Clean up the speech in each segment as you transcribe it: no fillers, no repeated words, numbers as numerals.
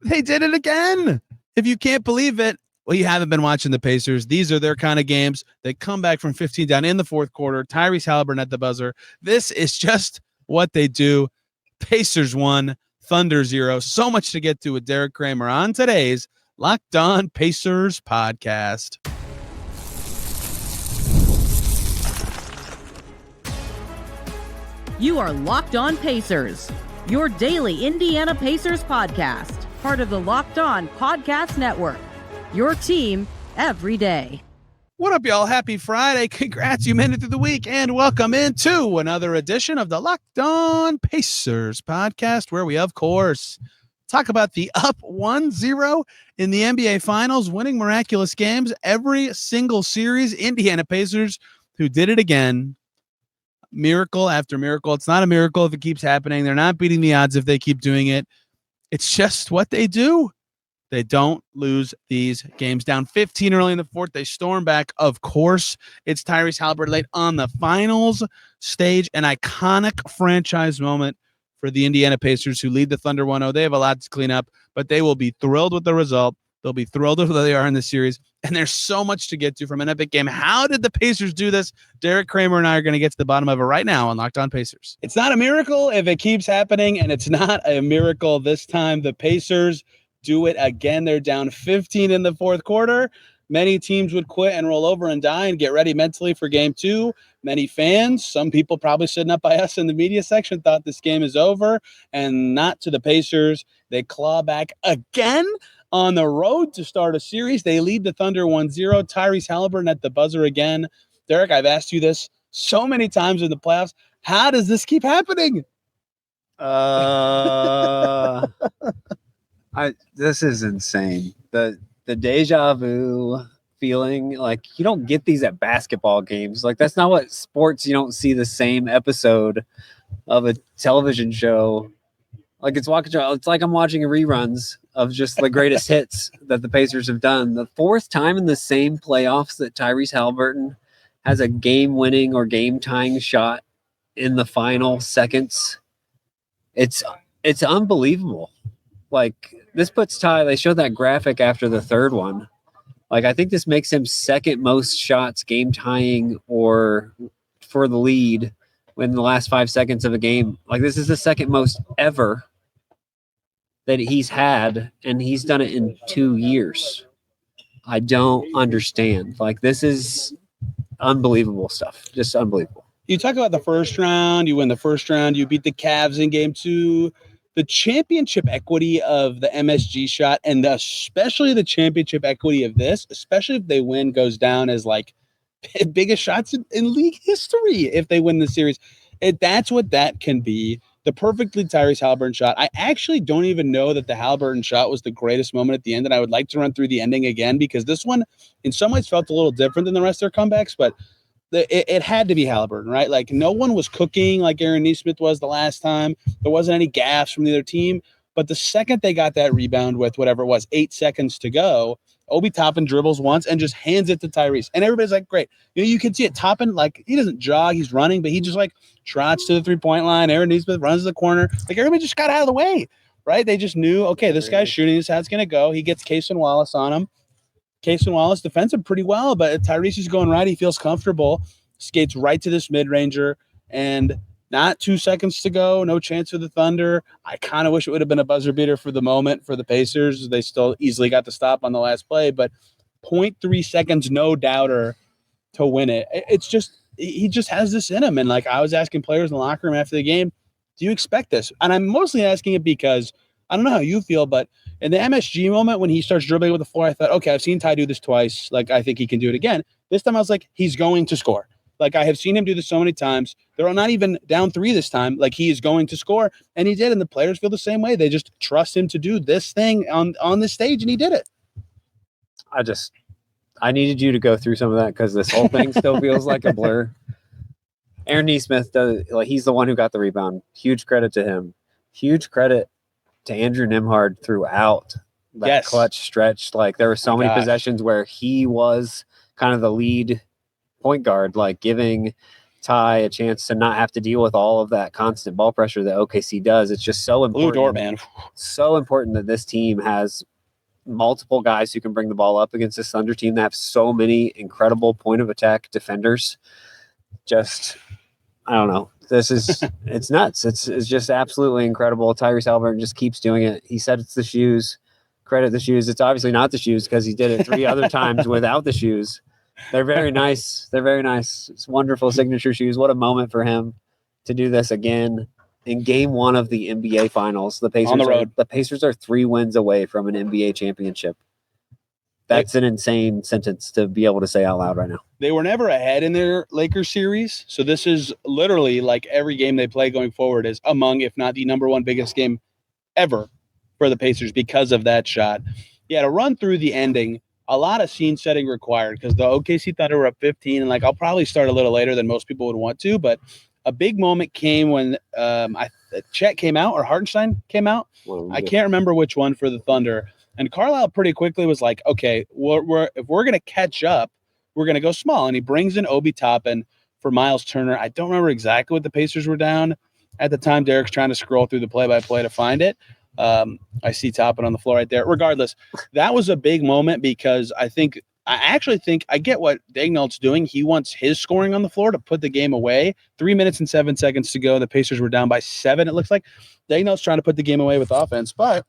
They did it again. If you can't believe it, well, you haven't been watching the Pacers. These are their kind of games. They come back from 15 down in the fourth quarter. Tyrese Haliburton at the buzzer. This is just what they do. Pacers 1, Thunder 0. So much to get to with Derek Kramer on today's Locked On Pacers podcast. You are Locked On Pacers, your daily Indiana Pacers podcast, part of the Locked On Podcast Network, your team every day. What up, y'all? Happy Friday. Congrats, you made it through the week, and welcome into another edition of the Locked On Pacers podcast, where we, of course, talk about the up 1-0 in the NBA Finals, winning miraculous games every single series. Indiana Pacers, who did it again. Miracle after miracle. It's not a miracle if it keeps happening. They're not beating the odds if they keep doing it. It's just what they do. They don't lose these games. Down 15 early in the fourth, they storm back. Of course, it's Tyrese Haliburton late on the finals stage, an iconic franchise moment for the Indiana Pacers, who lead the Thunder 1-0. They have a lot to clean up, but they will be thrilled with the result. They'll be thrilled with where they are in the series, and there's so much to get to from an epic game. How did the Pacers do this? Derek Kramer and I are going to get to the bottom of it right now on Locked On Pacers. It's not a miracle if it keeps happening, and it's not a miracle this time. The Pacers do it again. They're down 15 in the fourth quarter. Many teams would quit and roll over and die and get ready mentally for game two. Many fans, some people probably sitting up by us in the media section, thought this game is over, and not to the Pacers. They claw back again on the road to start a series. They lead the Thunder 1-0. Tyrese Haliburton at the buzzer again. Derek, I've asked you this so many times in the playoffs. How does this keep happening? This is insane. The deja vu feeling, like you don't get these at basketball games. Like that's not what sports, you don't see the same episode of a television show. Like it's like I'm watching reruns of just the greatest hits that the Pacers have done. The fourth time in the same playoffs that Tyrese Haliburton has a game-winning or game-tying shot in the final seconds. It's unbelievable. Like this puts they showed that graphic after the third one. Like I think this makes him second most shots game-tying or for the lead in the last 5 seconds of a game. Like this is the second most ever that he's had, and he's done it in 2 years. I don't understand. Like this is unbelievable stuff. Just unbelievable. You talk about the first round, you win the first round, you beat the Cavs in game two. The championship equity of the MSG shot, and especially the championship equity of this, especially if they win, goes down as like biggest shots in league history if they win the series. That's what that can be. The perfectly Tyrese Haliburton shot. I actually don't even know that the Haliburton shot was the greatest moment at the end, and I would like to run through the ending again because this one in some ways felt a little different than the rest of their comebacks, but it had to be Haliburton, right? Like no one was cooking like Aaron Nesmith was the last time. There wasn't any gaffes from the other team, but the second they got that rebound with whatever it was, 8 seconds to go, Obi Toppin dribbles once and just hands it to Tyrese. And everybody's like, great. You can see it. Toppin, like, he doesn't jog, he's running, but he just like trots to the 3-point line. Aaron Nesmith runs to the corner. Like everybody just got out of the way, right? They just knew, okay, this guy's shooting, this is how it's going to go. He gets Case and Wallace on him. Case and Wallace defends him pretty well, but Tyrese is going right. He feels comfortable, skates right to this mid-ranger, and not 2 seconds to go, no chance for the Thunder. I kind of wish it would have been a buzzer beater for the moment for the Pacers. They still easily got the stop on the last play, but 0.3 seconds, no doubter to win it. It's just, he just has this in him. And like I was asking players in the locker room after the game, do you expect this? And I'm mostly asking it because I don't know how you feel, but in the MSG moment when he starts dribbling with the floor, I thought, okay, I've seen Ty do this twice. Like, I think he can do it again. This time I was like, he's going to score. Like, I have seen him do this so many times. They're not even down 3 this time. Like, he is going to score, and he did, and the players feel the same way. They just trust him to do this thing on this stage, and he did it. I needed you to go through some of that because this whole thing still feels like a blur. Aaron Nesmith he's the one who got the rebound. Huge credit to him. Huge credit to Andrew Nembhard throughout that clutch stretch. Like, there were so many possessions where he was kind of the lead point guard, like giving Ty a chance to not have to deal with all of that constant ball pressure that OKC does. It's just so important. Blue Dort, man. So important that this team has multiple guys who can bring the ball up against this Thunder team that have so many incredible point of attack defenders. Just, I don't know. This is, it's nuts. It's just absolutely incredible. Tyrese Haliburton just keeps doing it. He said it's the shoes. Credit the shoes. It's obviously not the shoes because he did it 3 other times without the shoes. They're very nice. They're very nice. It's wonderful signature shoes. What a moment for him to do this again in game 1 of the NBA Finals. The Pacers are 3 wins away from an NBA championship. That's an insane sentence to be able to say out loud right now. They were never ahead in their Lakers series, so this is literally like every game they play going forward is among, if not the number 1 biggest game ever for the Pacers because of that shot. Yeah, to run through the ending, a lot of scene setting required because the OKC Thunder were up 15, and I'll probably start a little later than most people would want to, but a big moment came when Chet came out or Hartenstein came out. I can't remember which one for the Thunder. And Carlisle pretty quickly was like, okay, if we're going to catch up, we're going to go small. And he brings in Obi Toppin for Myles Turner. I don't remember exactly what the Pacers were down at the time. Derek's trying to scroll through the play-by-play to find it. I see Toppin on the floor right there. Regardless, that was a big moment because I actually think I get what Daigneault's doing. He wants his scoring on the floor to put the game away. 3 minutes and 7 seconds to go. The Pacers were down by 7, it looks like. Daigneault's trying to put the game away with offense, but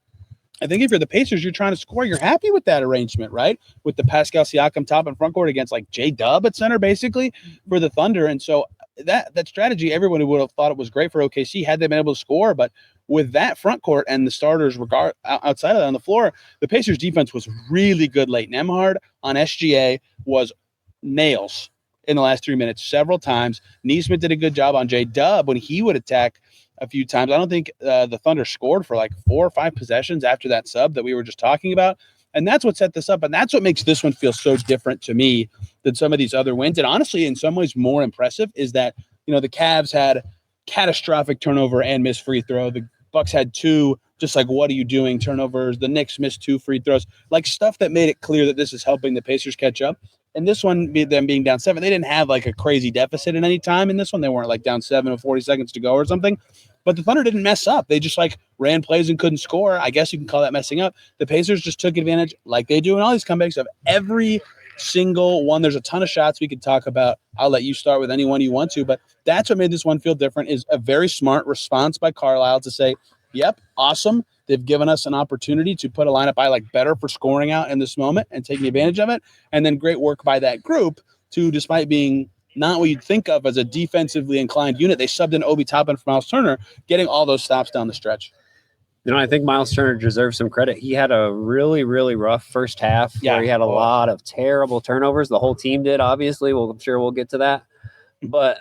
I think if you're the Pacers, you're trying to score. You're happy with that arrangement, right? With the Pascal Siakam top and front court against J-Dub at center, basically, for the Thunder. And so that strategy, everyone would have thought it was great for OKC had they been able to score. But with that front court and the starters outside of that on the floor, the Pacers defense was really good late. Nembhard on SGA was nails in the last 3 minutes several times. Neesmith did a good job on J-Dub when he would attack a few times. I don't think the Thunder scored for 4 or 5 possessions after that sub that we were just talking about. And that's what set this up. And that's what makes this one feel so different to me than some of these other wins. And honestly, in some ways more impressive is that, the Cavs had catastrophic turnover and missed free throw. The Bucks had 2, just what are you doing? Turnovers. The Knicks missed 2 free throws, stuff that made it clear that this is helping the Pacers catch up. And this one, them being down 7, they didn't have a crazy deficit in any time in this one. They weren't down 7 with 40 seconds to go or something. But the Thunder didn't mess up. They just ran plays and couldn't score. I guess you can call that messing up. The Pacers just took advantage, like they do in all these comebacks, of every single one. There's a ton of shots we could talk about. I'll let you start with any one you want to. But that's what made this one feel different, is a very smart response by Carlisle to say, yep, awesome. They've given us an opportunity to put a lineup I like better for scoring out in this moment and taking advantage of it. And then great work by that group to, despite being not what you'd think of as a defensively inclined unit, they subbed in Obi Toppin for Myles Turner, getting all those stops down the stretch. I think Myles Turner deserves some credit. He had a really, really rough first half where he had a lot of terrible turnovers. The whole team did, obviously. I'm sure we'll get to that. But,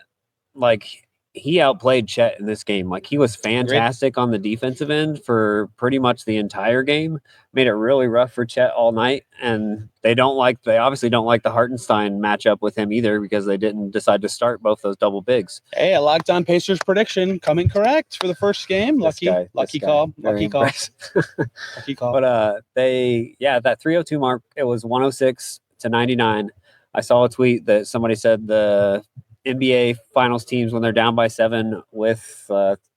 he outplayed Chet in this game. He was fantastic on the defensive end for pretty much the entire game. Made it really rough for Chet all night. And they obviously don't like the Hartenstein matchup with him either, because they didn't decide to start both those double bigs. Hey, a Locked On Pacers prediction coming correct for the first game. Lucky call. Lucky call. Lucky call. But that 302 mark, it was 106-99. I saw a tweet that somebody said the NBA Finals teams, when they're down by 7 with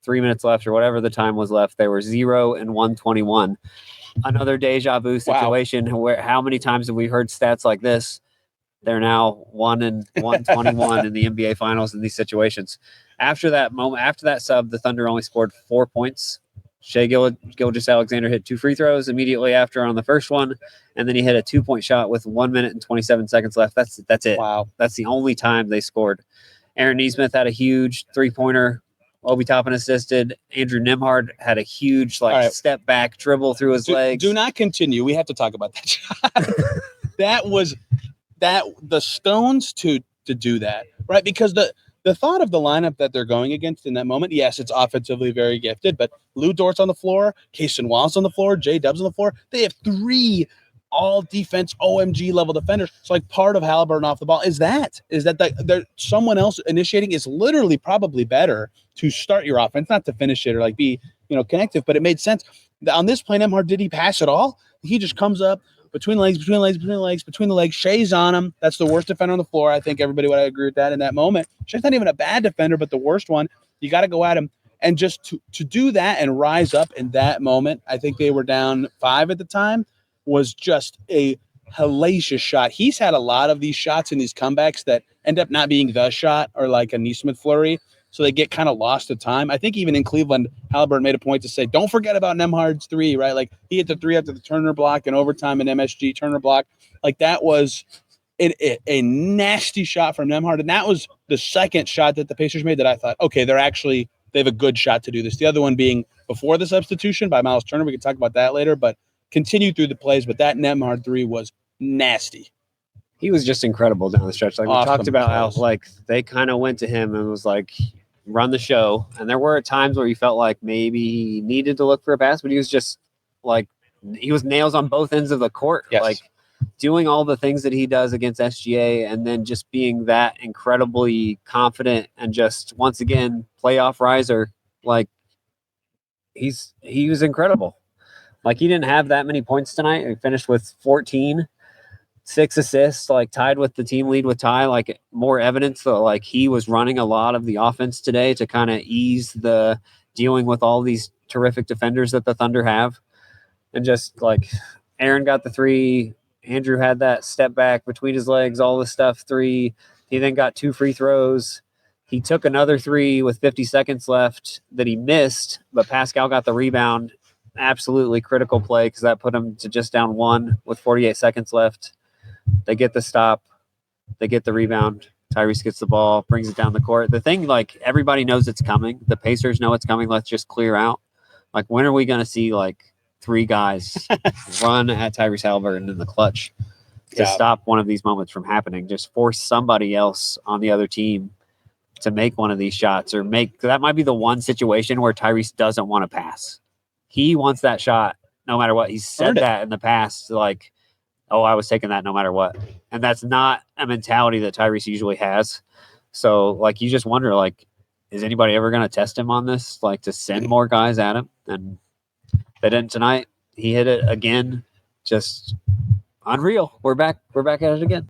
3 minutes left or whatever the time was left, they were 0-121. Another deja vu situation. Wow. Where how many times have we heard stats like this? They're now 1-121 in the NBA Finals in these situations. After that sub, the Thunder only scored 4 points. Shai Gilgeous-Alexander hit 2 free throws immediately after on the first one, and then he hit a 2-point shot with 1 minute and 27 seconds left. That's it. Wow. That's the only time they scored. Aaron Neesmith had a huge 3-pointer. Obi Toppin assisted. Andrew Nembhard had a huge step back dribble through his legs. Do not continue. We have to talk about that shot. That was the stones to do that, right? Because the thought of the lineup that they're going against in that moment, yes, it's offensively very gifted, but Lou Dort's on the floor, Cason Wallace on the floor, J-Dub's on the floor. They have 3 all-defense OMG level defenders. So part of Haliburton off the ball is that someone else initiating is literally probably better to start your offense, not to finish it or be connective, but it made sense. On this play, Nembhard, did he pass at all? He just comes up, between the legs. Shea's on him. That's the worst defender on the floor. I think everybody would agree with that in that moment. Shea's not even a bad defender, but the worst one. You got to go at him. And just to do that and rise up in that moment, I think they were down 5 at the time, was just a hellacious shot. He's had a lot of these shots in these comebacks that end up not being the shot or like a Nesmith flurry. So they get kind of lost to time. I think even in Cleveland, Haliburton made a point to say, don't forget about Nembhard's 3, right? Like he hit the 3 after the Turner block and overtime in MSG Turner block. Like that was a nasty shot from Nembhard. And that was the second shot that the Pacers made that I thought, okay, they have a good shot to do this. The other one being before the substitution by Myles Turner. We can talk about that later, but continue through the plays. But that Nembhard 3 was nasty. He was just incredible down the stretch. Like we talked about how like they kind of went to him and was like, run the show. And there were times where he felt like maybe he needed to look for a pass, but he was just like, he was nails on both ends of the court. Yes. Like doing all the things that he does against SGA and then just being that incredibly confident and just once again playoff riser. Like he was incredible. Like he didn't have that many points tonight. He finished with 14, 6 assists, like tied with the team lead with Ty. Like more evidence that like he was running a lot of the offense today to kind of ease the dealing with all these terrific defenders that the Thunder have. And just like Aaron got the 3, Andrew had that step back between his legs, all this stuff, 3. He then got 2 free throws. He took another 3 with 50 seconds left that he missed, but Pascal got the rebound. Absolutely critical play because that put him to just down 1 with 48 seconds left. They get the stop. They get the rebound. Tyrese gets the ball, brings it down the court. The thing, like, everybody knows it's coming. The Pacers know it's coming. Let's just clear out. Like, when are we going to see, like, 3 guys run at Tyrese Haliburton in the clutch to stop one of these moments from happening? Just force somebody else on the other team to make one of these shots or make – that might be the one situation where Tyrese doesn't want to pass. He wants that shot no matter what. He's said that in the past, like, oh, I was taking that no matter what. And that's not a mentality that Tyrese usually has. So, like, you just wonder, like, is anybody ever going to test him on this, like, to send more guys at him? And they didn't tonight. He hit it again. Just unreal. We're back at it again.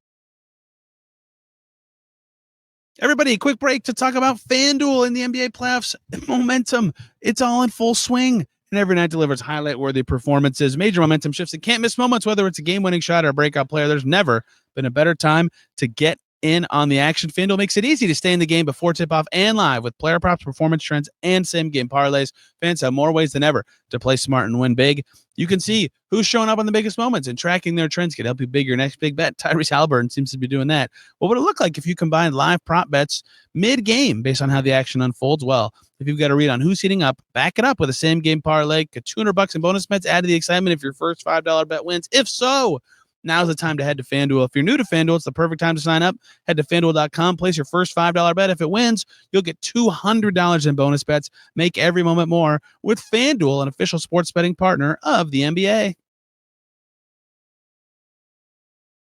Everybody, quick break to talk about FanDuel in the NBA playoffs. Momentum. It's all in full swing. And every night delivers highlight-worthy performances, major momentum shifts, and can't-miss moments, whether it's a game-winning shot or a breakout player. There's never been a better time to get in on the action. FanDuel makes it easy to stay in the game before tip-off and live with player props, performance trends, and same-game parlays. Fans have more ways than ever to play smart and win big. You can see who's showing up on the biggest moments, and tracking their trends can help you big your next big bet. Tyrese Haliburton seems to be doing that. What would it look like if you combined live prop bets mid-game based on how the action unfolds? Well, if you've got a read on who's heating up, back it up with a same-game parlay. Get $200 in bonus bets. Add to the excitement if your first $5 bet wins. If so, now's the time to head to FanDuel. If you're new to FanDuel, it's the perfect time to sign up. Head to FanDuel.com. Place your first $5 bet. If it wins, you'll get $200 in bonus bets. Make every moment more with FanDuel, an official sports betting partner of the NBA.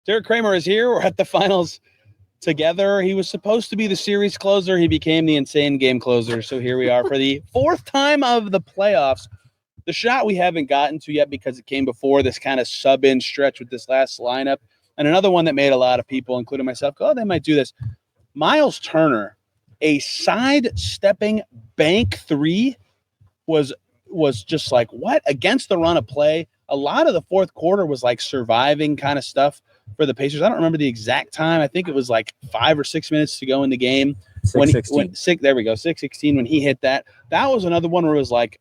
Derek Kramer is here. We're at the finals together. He was supposed to be the series closer. He became the insane game closer. So here we are for the 4th time of the playoffs. The shot we haven't gotten to yet because it came before this kind of sub-in stretch with this last lineup. And another one that made a lot of people, including myself, go, oh, they might do this. Myles Turner, a side-stepping bank 3 was just like, what? Against the run of play. A lot of the fourth quarter was like surviving kind of stuff for the Pacers. I don't remember the exact time. I think it was like 5 or 6 minutes to go in the game. 6:16. There we go, 6:16 when he hit that. That was another one where it was like,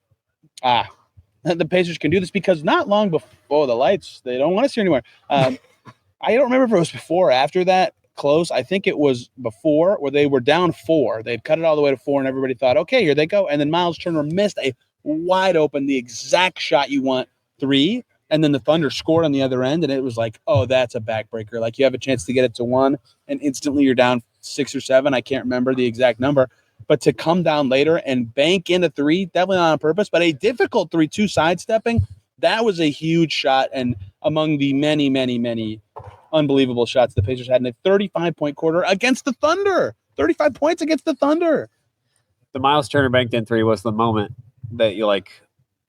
the Pacers can do this because not long before the lights, they don't want us here anymore. I don't remember if it was before or after that close. I think it was before where they were down 4. They'd cut it all the way to 4 and everybody thought, okay, here they go. And then Myles Turner missed a wide open, the exact shot you want, 3. And then the Thunder scored on the other end, and it was like, oh, that's a backbreaker. Like you have a chance to get it to 1, and instantly you're down 6 or 7. I can't remember the exact number. But to come down later and bank in a 3, definitely not on purpose, but a difficult 3-2 sidestepping, that was a huge shot. And among the many, many, many unbelievable shots the Pacers had in a 35-point quarter against the Thunder. 35 points against the Thunder. The Myles Turner banked in 3 was the moment that you're like,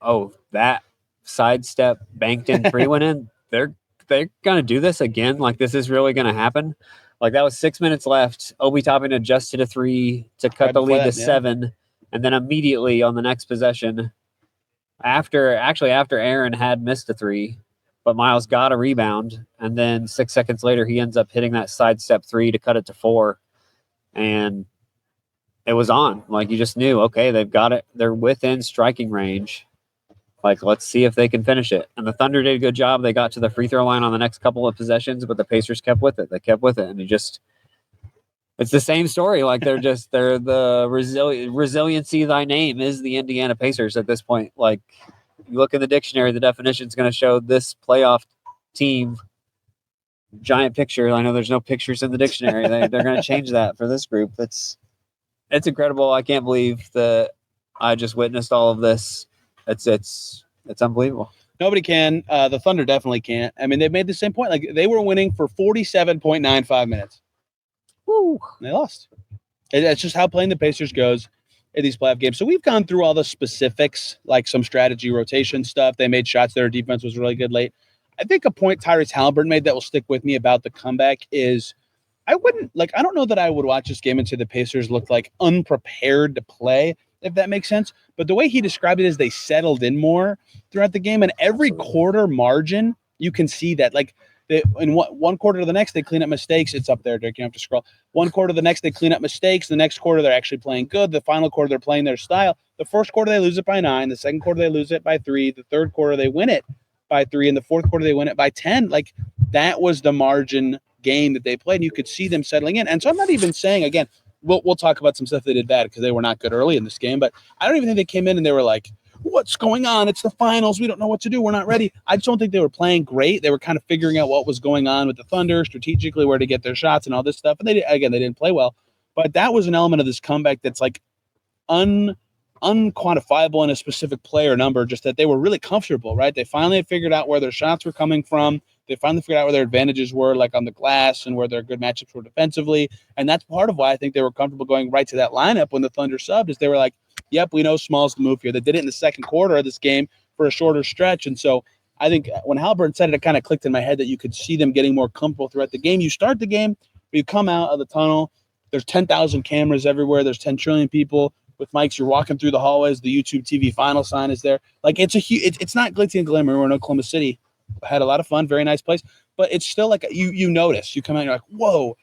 oh, that sidestep banked in 3 went in. They're they're gonna do this again. Like, this is really gonna happen. Like, that was 6 minutes left. Obi Toppin adjusted a 3 to cut the lead to 7, and then immediately on the next possession, after Aaron had missed a 3, but Myles got a rebound, and then 6 seconds later he ends up hitting that sidestep 3 to cut it to 4, and it was on. Like, you just knew, okay, they've got it. They're within striking range. Like, let's see if they can finish it. And the Thunder did a good job. They got to the free throw line on the next couple of possessions, but the Pacers kept with it. They kept with it. And it's the same story. Like, they're the resiliency, thy name is the Indiana Pacers at this point. Like, you look in the dictionary, the definition is going to show this playoff team giant picture. I know there's no pictures in the dictionary. They're going to change that for this group. It's incredible. I can't believe that I just witnessed all of this. It's unbelievable. Nobody can. The Thunder definitely can't. I mean, they've made the same point. Like, they were winning for 47.95 minutes. Woo! And they lost. That's just how playing the Pacers goes in these playoff games. So we've gone through all the specifics, like some strategy rotation stuff. They made shots. Their defense was really good late. I think a point Tyrese Haliburton made that will stick with me about the comeback is I don't know that I would watch this game and say the Pacers looked like unprepared to play, if that makes sense. But the way he described it is they settled in more throughout the game, and every quarter margin, you can see that. Like, in one quarter to the next, they clean up mistakes. It's up there, Derek. You don't have to scroll. One quarter to the next, they clean up mistakes. The next quarter, they're actually playing good. The final quarter, they're playing their style. The first quarter, they lose it by 9. The second quarter, they lose it by 3. The third quarter, they win it by 3. And the fourth quarter, they win it by 10. Like, that was the margin game that they played, and you could see them settling in. And so I'm not even saying, again, we'll talk about some stuff they did bad because they were not good early in this game, but I don't even think they came in and they were like, what's going on? It's the finals. We don't know what to do. We're not ready. I just don't think they were playing great. They were kind of figuring out what was going on with the Thunder strategically, where to get their shots and all this stuff. And they didn't play well, but that was an element of this comeback that's like unquantifiable in a specific player number, just that they were really comfortable, right? They finally had figured out where their shots were coming from. They finally figured out where their advantages were, like on the glass, and where their good matchups were defensively. And that's part of why I think they were comfortable going right to that lineup when the Thunder subbed, is they were like, yep, we know Small's the move here. They did it in the second quarter of this game for a shorter stretch. And so I think when Haliburton said it, it kind of clicked in my head that you could see them getting more comfortable throughout the game. You start the game, you come out of the tunnel, there's 10,000 cameras everywhere. There's 10 trillion people with mics. You're walking through the hallways. The YouTube TV final sign is there. Like, it's not glitzy and glamorous. We're in Oklahoma City. Had a lot of fun, very nice place, but it's still like you notice. You come out and you're like, whoa,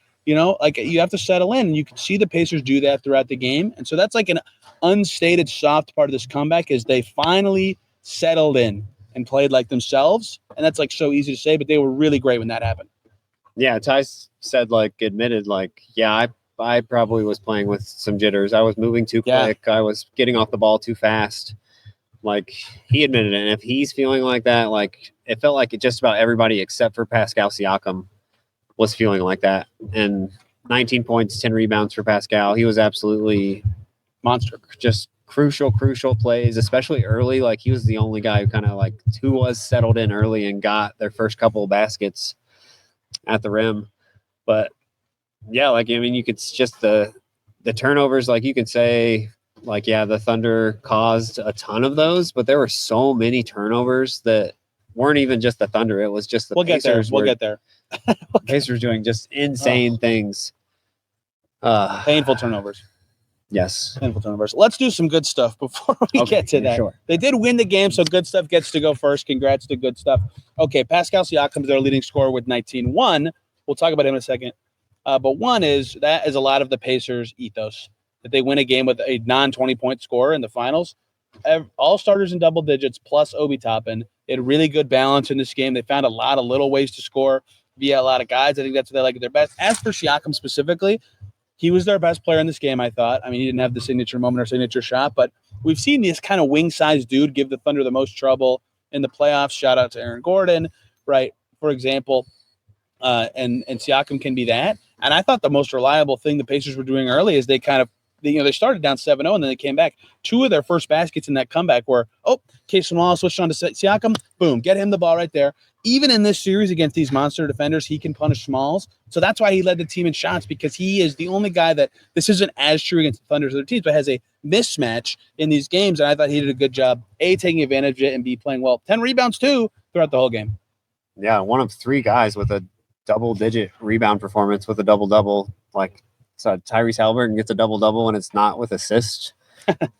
like you have to settle in, and you can see the Pacers do that throughout the game. And so that's like an unstated soft part of this comeback, is they finally settled in and played like themselves. And that's like so easy to say, but they were really great when that happened. Yeah, Ty said, admitted, I probably was playing with some jitters. I was moving too quick. I was getting off the ball too fast. Like, he admitted it. And if he's feeling like that, it felt like just about everybody except for Pascal Siakam was feeling like that. And 19 points, 10 rebounds for Pascal. He was absolutely monster. Just crucial plays, especially early. Like, he was the only guy who was settled in early and got their first couple of baskets at the rim. But yeah, you could just the turnovers, you could say, the Thunder caused a ton of those, but there were so many turnovers that weren't even just the Thunder. It was just the Pacers. We'll get there. Pacers doing just insane things. Painful turnovers. Yes. Painful turnovers. Let's do some good stuff before we get to that. Sure. They did win the game, so good stuff gets to go first. Congrats to good stuff. Okay, Pascal Siakam is their leading scorer with 19-1. We'll talk about him in a second. But one is that is a lot of the Pacers' ethos, that they win a game with a non-20-point scorer in the finals. All starters in double digits plus Obi Toppin. They had really good balance in this game. They found a lot of little ways to score via a lot of guys. I think that's what they like at their best. As for Siakam specifically, he was their best player in this game, I thought. I mean, he didn't have the signature moment or signature shot, but we've seen this kind of wing-sized dude give the Thunder the most trouble in the playoffs. Shout out to Aaron Gordon, right, for example. And Siakam can be that. And I thought the most reliable thing the Pacers were doing early is they kind of, they started down 7-0 and then they came back. 2 of their first baskets in that comeback were, Case Small switched on to Siakam, boom, get him the ball right there. Even in this series against these monster defenders, he can punish Smalls. So that's why he led the team in shots, because he is the only guy that, this isn't as true against the Thunder as other teams, but has a mismatch in these games. And I thought he did a good job, A, taking advantage of it, and B, playing well. 10 rebounds too throughout the whole game. Yeah, one of 3 guys with a double-digit rebound performance with a double-double. Like, so Tyrese Haliburton gets a double-double, and it's not with assists.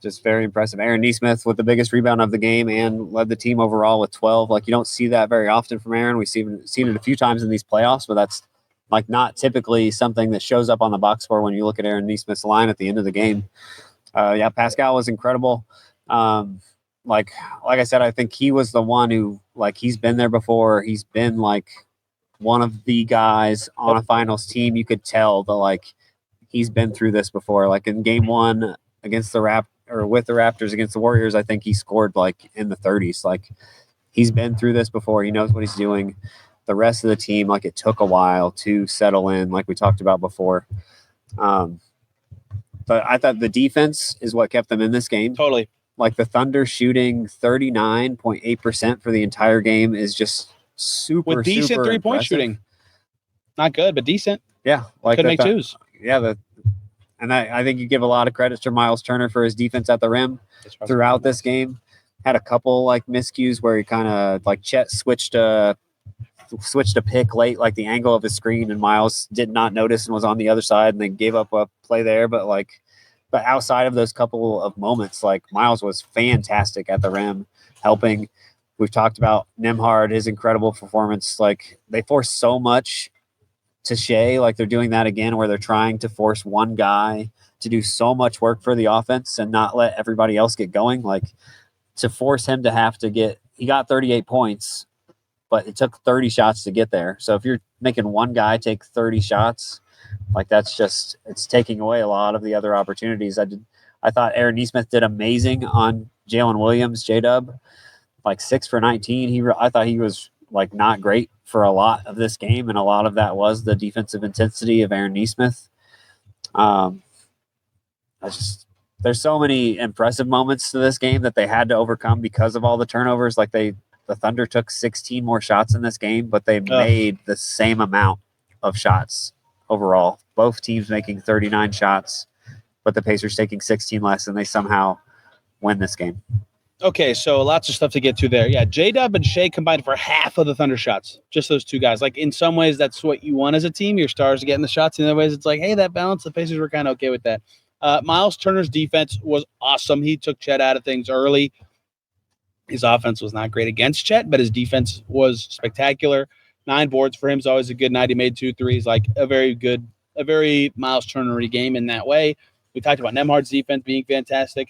Just very impressive. Aaron Nesmith with the biggest rebound of the game and led the team overall with 12. Like, you don't see that very often from Aaron. We've seen it a few times in these playoffs, but that's like not typically something that shows up on the box score when you look at Aaron Nesmith's line at the end of the game. Yeah, Pascal was incredible. Like I said, I think he was the one who, like, he's been there before. He's been like one of the guys on a finals team. You could tell that, like, he's been through this before. Like in game 1 against the with the Raptors against the Warriors, I think he scored like in the 30s. Like, he's been through this before. He knows what he's doing. The rest of the team, like, it took a while to settle in, like we talked about before. But I thought the defense is what kept them in this game. Totally. Like, the Thunder shooting 39.8% for the entire game is just super, with decent super 3-point impressive. shooting. Not good, but decent. Yeah. Like, could make twos. Yeah. And I think you give a lot of credit to Myles Turner for his defense at the rim throughout this game. Had a couple like miscues where he kind of, like, Chet switched a pick late, like the angle of his screen, and Myles did not notice and was on the other side, and they gave up a play there. But outside of those couple of moments, like, Myles was fantastic at the rim, helping. We've talked about Nembhard, his incredible performance. Like, they force so much to Shea, like they're doing that again, where they're trying to force one guy to do so much work for the offense and not let everybody else get going. Like, to force him to have to he got 38 points, but it took 30 shots to get there. So if you're making one guy take 30 shots, like, it's taking away a lot of the other opportunities. I thought Aaron Nesmith did amazing on Jalen Williams, J-Dub, like 6 for 19. I thought he was, like, not great for a lot of this game, and a lot of that was the defensive intensity of Aaron Nesmith. There's so many impressive moments to this game that they had to overcome because of all the turnovers. Like, the Thunder took 16 more shots in this game, but they made the same amount of shots overall. Both teams making 39 shots, but the Pacers taking 16 less, and they somehow win this game. Okay, so lots of stuff to get to there. Yeah, J-Dub and Shea combined for half of the Thunder shots. Just those two guys. Like, in some ways, that's what you want as a team. Your stars getting the shots. In other ways, it's like, hey, that balance. The Pacers were kind of okay with that. Myles Turner's defense was awesome. He took Chet out of things early. His offense was not great against Chet, but his defense was spectacular. 9 boards for him is always a good night. He made 2 threes. Like, a very Myles Turner-y game in that way. We talked about Nembhard's defense being fantastic.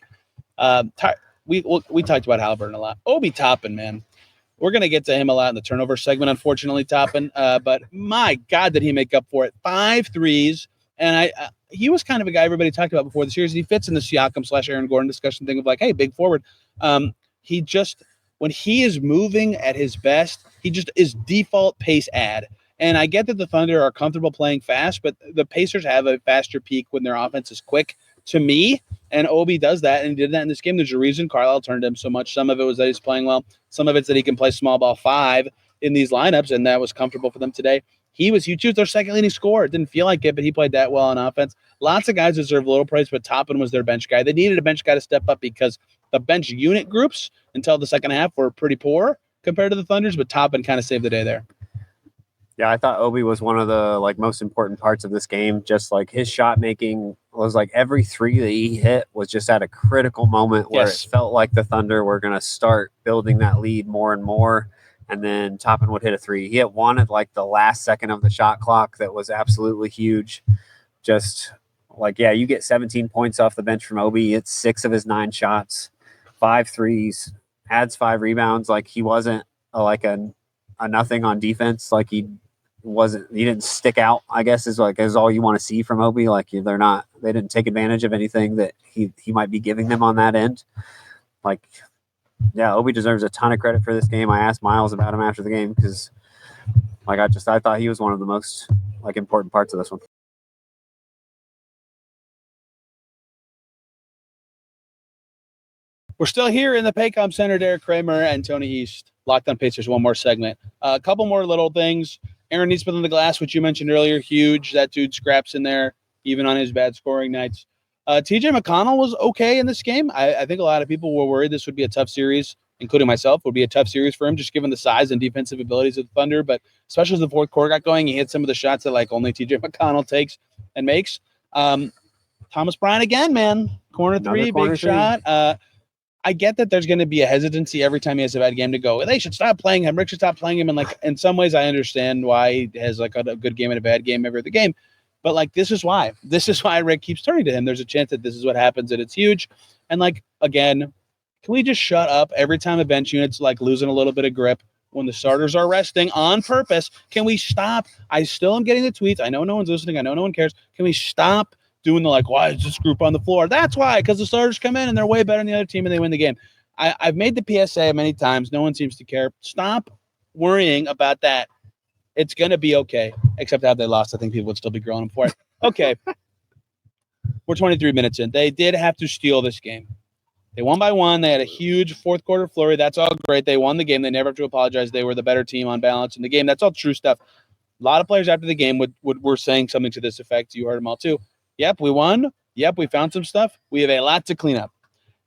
We talked about Haliburton a lot. Obi Toppin, man. We're going to get to him a lot in the turnover segment, unfortunately, Toppin. But my God, did he make up for it. 5 threes. And he was kind of a guy everybody talked about before the series. He fits in the Siakam / Aaron Gordon discussion thing of, like, hey, big forward. He just, when he is moving at his best, he just is default pace ad. And I get that the Thunder are comfortable playing fast, but the Pacers have a faster peak when their offense is quick, to me. And Obi does that, and he did that in this game. There's a reason Carlisle turned him so much. Some of it was that he's playing well. Some of it's that he can play small ball 5 in these lineups, and that was comfortable for them today. He was their second leading scorer. It didn't feel like it, but he played that well on offense. Lots of guys deserve a little praise, but Toppin was their bench guy. They needed a bench guy to step up because the bench unit groups until the second half were pretty poor compared to the Thunders, but Toppin kind of saved the day there. Yeah, I thought Obi was one of the, like, most important parts of this game. Just, like, his shot making was, like, every 3 that he hit was just at a critical moment where it felt like the Thunder were going to start building that lead more and more. And then Toppin would hit a 3. He hit one at, like, the last second of the shot clock that was absolutely huge. Just, like, yeah, you get 17 points off the bench from Obi. It's 6 of his 9 shots, 5 threes, adds 5 rebounds. Like, he wasn't a nothing on defense. Like, he didn't stick out, I guess, is all you want to see from Obi. Like, they didn't take advantage of anything that he might be giving them on that end. Like, yeah, Obi deserves a ton of credit for this game. I asked Myles about him after the game because, like, I thought he was one of the most, like, important parts of this one. We're still here in the Paycom Center. Derek Kramer and Tony East. Locked on Pacers, one more segment. A couple more little things. Aaron Nesmith on the glass, which you mentioned earlier, huge. That dude scraps in there, even on his bad scoring nights. TJ McConnell was okay in this game. I think a lot of people were worried this would be a tough series including myself, would be a tough series for him, just given the size and defensive abilities of the Thunder. But especially as the fourth quarter got going, he hit some of the shots that like only TJ McConnell takes and makes. Thomas Bryant again, man. Corner three, big shot. I get that there's going to be a hesitancy every time he has a bad game to go, they should stop playing him. Rick should stop playing him. And like, in some ways, I understand why he has like a good game and a bad game every other game. But like, this is why Rick keeps turning to him. There's a chance that this is what happens, and it's huge. And like, again, can we just shut up every time a bench unit's like losing a little bit of grip when the starters are resting on purpose? Can we stop? I still am getting the tweets. I know no one's listening. I know no one cares. Can we stop doing the like, why is this group on the floor? That's why, because the starters come in and they're way better than the other team and they win the game. I've made the PSA many times. No one seems to care. Stop worrying about that. It's going to be okay, except had they lost, I think people would still be grilling them for it. Okay. We're 23 minutes in. They did have to steal this game. They won by one. They had a huge fourth quarter flurry. That's all great. They won the game. They never have to apologize. They were the better team on balance in the game. That's all true stuff. A lot of players after the game were saying something to this effect. You heard them all too. Yep, we won. Yep, we found some stuff. We have a lot to clean up.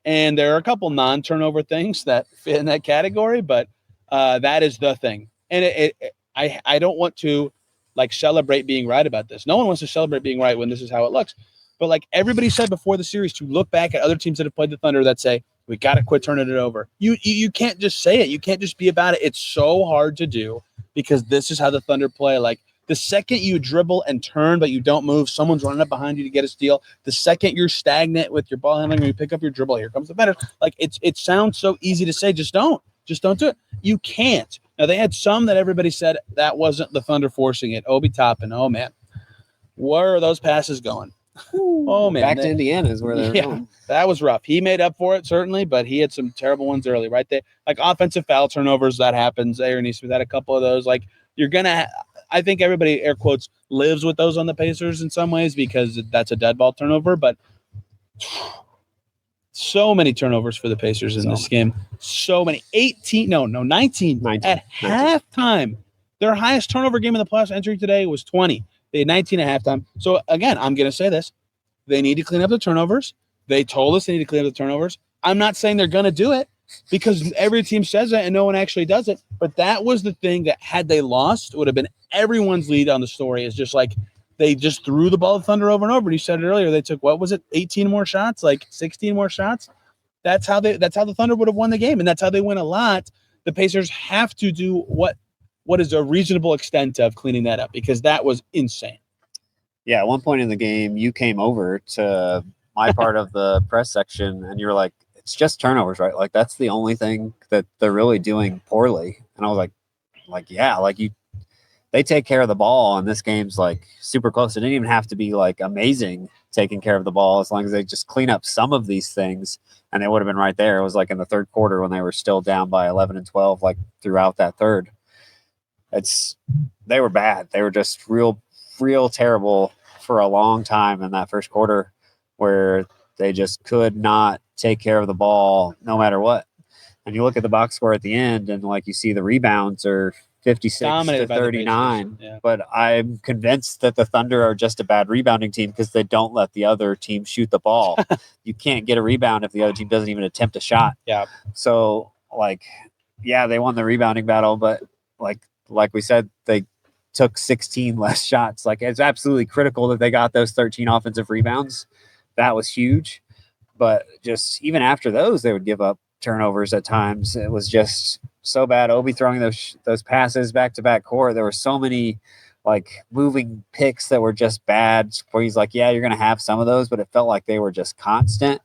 And there are a couple non-turnover things that fit in that category, but that is the thing. And I don't want to like celebrate being right about this. No one wants to celebrate being right when this is how it looks. But like everybody said before the series, to look back at other teams that have played the Thunder that say, we got to quit turning it over. You can't just say it. You can't just be about it. It's so hard to do because this is how the Thunder play. Like the second you dribble and turn, but you don't move, someone's running up behind you to get a steal. The second you're stagnant with your ball handling, when you pick up your dribble, here comes the better. Like it sounds so easy to say, just don't do it. You can't. Now they had some that everybody said that wasn't the Thunder forcing it. Obi Toppin, oh man, where are those passes going? Oh man, back to Indiana is where they're going. That was rough. He made up for it certainly, but he had some terrible ones early, right there. Like offensive foul turnovers, that happens. Aaron Nesmith had a couple of those. Like you're gonna, I think everybody air quotes lives with those on the Pacers in some ways because that's a dead ball turnover. But so many turnovers for the Pacers in this game. So many. 19 at halftime. Their highest turnover game in the playoffs entry today was 20. They had 19 at halftime. So, again, I'm going to say this. They need to clean up the turnovers. They told us they need to clean up the turnovers. I'm not saying they're going to do it because every team says that and no one actually does it. But that was the thing that had they lost, it would have been everyone's lead on the story. Is just like they just threw the ball to Thunder over and over. And you said it earlier. They took, 18 more shots, like 16 more shots. That's how the Thunder would have won the game. And that's how they win a lot. The Pacers have to do what is a reasonable extent of cleaning that up because that was insane. Yeah, at one point in the game, you came over to my part of the press section and you're like, it's just turnovers, right? Like that's the only thing that they're really doing poorly. And I was like, yeah, like they take care of the ball and this game's like super close. It didn't even have to be like amazing taking care of the ball as long as they just clean up some of these things and they would have been right there. It was like in the third quarter when they were still down by 11 and 12, like throughout that third. They were bad. They were just real terrible for a long time in that first quarter where they just could not take care of the ball no matter what. And you look at the box score at the end and like you see the rebounds are 56 to 39. Yeah. But I'm convinced that the Thunder are just a bad rebounding team because they don't let the other team shoot the ball. You can't get a rebound if the other team doesn't even attempt a shot. Yeah. So like, yeah, they won the rebounding battle, but like we said, they took 16 less shots. Like it's absolutely critical that they got those 13 offensive rebounds. That was huge. But just even after those, they would give up turnovers at times. It was just so bad. Obi throwing those passes back to back court. There were so many like moving picks that were just bad where he's like, yeah, you're going to have some of those, but it felt like they were just constant.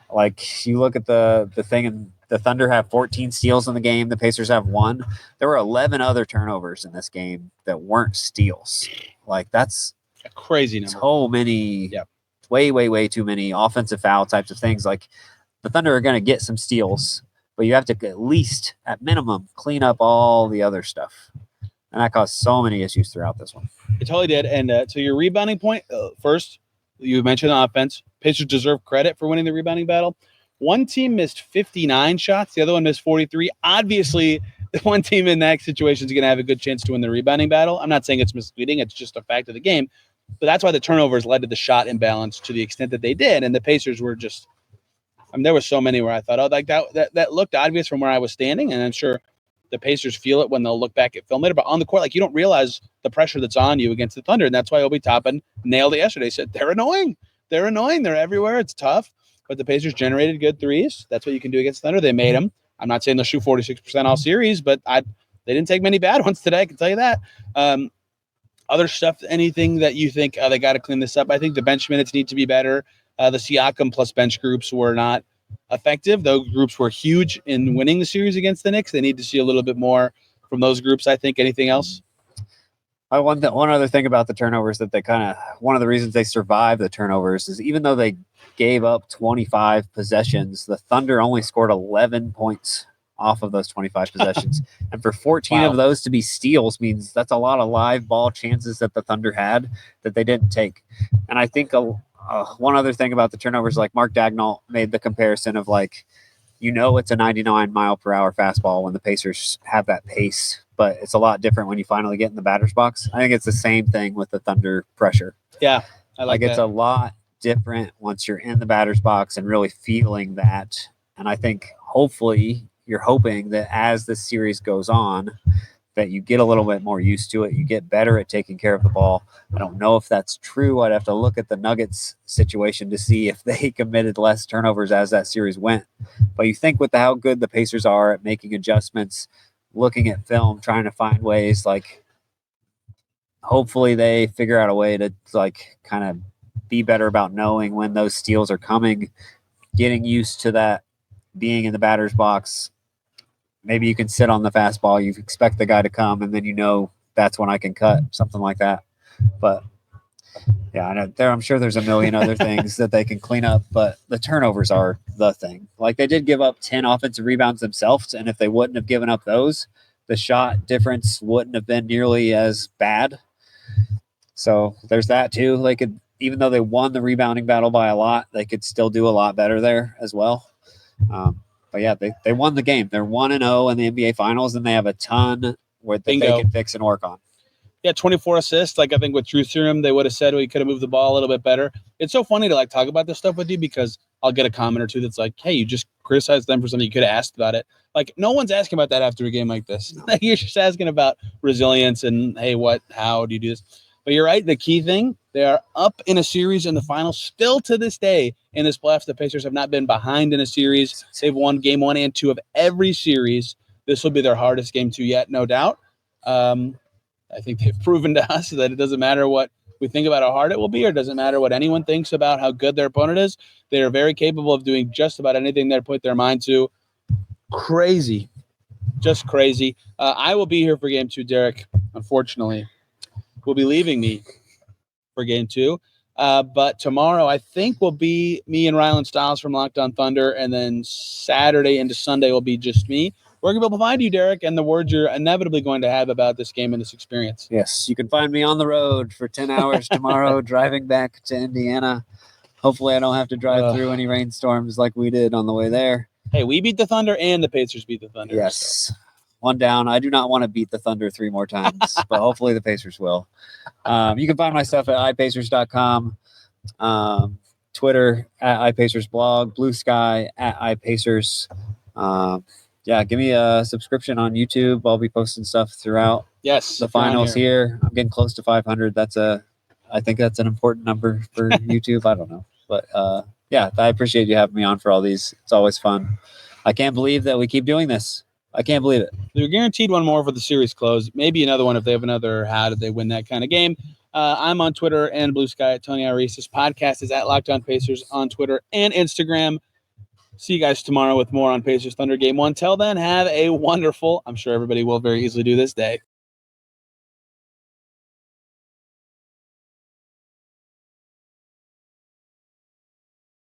Like you look at the thing and the Thunder have 14 steals in the game. The Pacers have 1. There were 11 other turnovers in this game that weren't steals. Like that's a crazy number. So many, way too many offensive foul types of things. Like the Thunder are going to get some steals, but you have to at least, at minimum, clean up all the other stuff. And that caused so many issues throughout this one. It totally did. And to your rebounding point, first, you mentioned offense. Pacers deserve credit for winning the rebounding battle. One team missed 59 shots. The other one missed 43. Obviously, the one team in that situation is going to have a good chance to win the rebounding battle. I'm not saying it's misleading. It's just a fact of the game. But that's why the turnovers led to the shot imbalance to the extent that they did. And the Pacers were just I mean, there were so many where I thought, oh, like that looked obvious from where I was standing, and I'm sure the Pacers feel it when they'll look back at film later. But on the court, like, you don't realize the pressure that's on you against the Thunder, and that's why Obi Toppin nailed it yesterday. He said they're annoying. They're annoying. They're everywhere. It's tough. But the Pacers generated good threes. That's what you can do against the Thunder. They made them. I'm not saying they'll shoot 46% all series, but they didn't take many bad ones today. I can tell you that. Other stuff, anything that you think they got to clean this up? I think the bench minutes need to be better. The Siakam plus bench groups were not effective. Those groups were huge in winning the series against the Knicks. They need to see a little bit more from those groups, I think. Anything else? One other thing about the turnovers that one of the reasons they survived the turnovers is even though they gave up 25 possessions, the Thunder only scored 11 points off of those 25 possessions. And for 14 of those to be steals means that's a lot of live ball chances that the Thunder had that they didn't take. And I think one other thing about the turnovers, like Mark Dagnall made the comparison of like, it's a 99-mile-per-hour fastball when the Pacers have that pace, but it's a lot different when you finally get in the batter's box. I think it's the same thing with the Thunder pressure. Yeah, I like that. It's a lot different once you're in the batter's box and really feeling that. And I think hopefully you're hoping that as the series goes on, that you get a little bit more used to it. You get better at taking care of the ball. I don't know if that's true. I'd have to look at the Nuggets situation to see if they committed less turnovers as that series went. But you think with how good the Pacers are at making adjustments, looking at film, trying to find ways, like hopefully they figure out a way to like kind of be better about knowing when those steals are coming, getting used to that, being in the batter's box. Maybe you can sit on the fastball. You expect the guy to come, and then that's when I can cut, something like that. But, yeah, I know I'm sure there's a million other things that they can clean up, but the turnovers are the thing. Like, they did give up 10 offensive rebounds themselves, and if they wouldn't have given up those, the shot difference wouldn't have been nearly as bad. So there's that, too. They could, even though they won the rebounding battle by a lot, they could still do a lot better there as well. But yeah, they won the game. They're 1-0 in the NBA Finals, and they have a ton that they can fix and work on. Yeah, 24 assists. Like, I think with Truth Serum, they would have said we could have moved the ball a little bit better. It's so funny to like talk about this stuff with you because I'll get a comment or two that's like, hey, you just criticized them for something you could have asked about it. Like, no one's asking about that after a game like this. You're just asking about resilience and, hey, how do you do this? But you're right. The key thing, they are up in a series in the finals. Still to this day in this playoffs, the Pacers have not been behind in a series. They've won game 1 and 2 of every series. This will be their hardest game 2 yet, no doubt. I think they've proven to us that it doesn't matter what we think about how hard it will be, or it doesn't matter what anyone thinks about how good their opponent is. They are very capable of doing just about anything they put their mind to. Crazy. Just crazy. I will be here for game 2, Derek, unfortunately. Will be leaving me for game 2. But tomorrow, I think, will be me and Rylan Stiles from Locked On Thunder. And then Saturday into Sunday will be just me. Where can people find you, Derek, and the words you're inevitably going to have about this game and this experience? Yes, you can find me on the road for 10 hours tomorrow, driving back to Indiana. Hopefully I don't have to drive through any rainstorms like we did on the way there. Hey, we beat the Thunder and the Pacers beat the Thunder. Yes. So. One down. I do not want to beat the Thunder 3 more times, but hopefully the Pacers will. You can find my stuff at iPacers.com, Twitter at iPacersblog, Blue Sky at iPacers. Give me a subscription on YouTube. I'll be posting stuff throughout the finals here. I'm getting close to 500. I think that's an important number for YouTube. I don't know. But I appreciate you having me on for all these. It's always fun. I can't believe that we keep doing this. I can't believe it. They're guaranteed one more for the series close. Maybe another one if they have another how did they win that kind of game. I'm on Twitter and Blue Sky at Tony Arias. This podcast is at Locked On Pacers on Twitter and Instagram. See you guys tomorrow with more on Pacers Thunder Game 1. Till then, have a wonderful, I'm sure everybody will very easily do this day.